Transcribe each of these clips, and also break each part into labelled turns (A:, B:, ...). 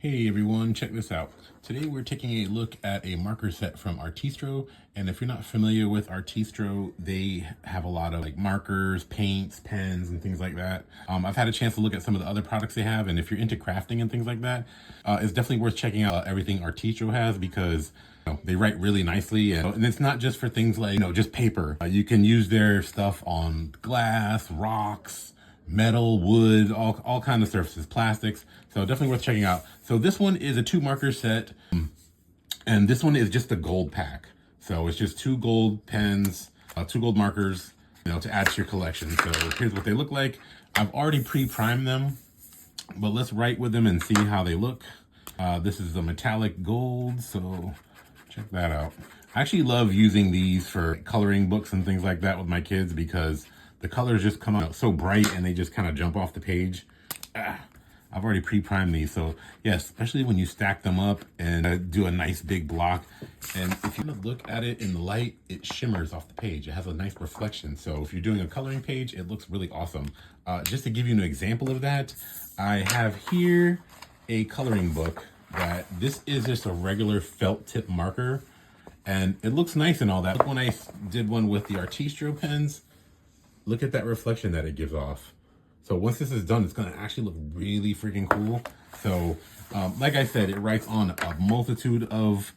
A: Hey everyone, check this out. Today we're taking a look at a marker set from Artistro, and if you're not familiar with Artistro, they have a lot of like markers, paints, pens, and things like that. I've had a chance to look at some of the other products they have, and if you're into crafting and things like that, it's definitely worth checking out everything Artistro has because they write really nicely, and it's not just for things like just paper. You can use their stuff on glass, rocks, metal, wood, all kinds of surfaces, plastics. So definitely worth checking out. So this one is a 2 marker set, and this one is just a gold pack. So it's just 2 gold pens, 2 gold markers, to add to your collection. So here's what they look like. I've already pre-primed them, but let's write with them and see how they look. This is a metallic gold, so check that out. I actually love using these for coloring books and things like that with my kids because the colors just come out so bright and they just kind of jump off the page. I've already pre-primed these, so yes, especially when you stack them up and do a nice big block. And if you look at it in the light, it shimmers off the page. It has a nice reflection. So if you're doing a coloring page, it looks really awesome. Just to give you an example of that, I have here a coloring book that this is just a regular felt tip marker, and it looks nice and all that. Look, when I did one with the Artistro pens, look at that reflection that it gives off. So once this is done, it's going to actually look really freaking cool. So like I said, it writes on a multitude of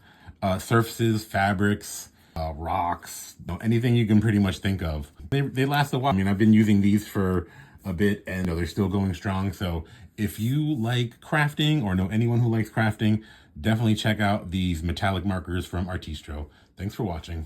A: surfaces, fabrics, rocks, anything you can pretty much think of. They last a while. I mean, I've been using these for a bit and they're still going strong. So if you like crafting or know anyone who likes crafting, definitely check out these metallic markers from Artistro. Thanks for watching.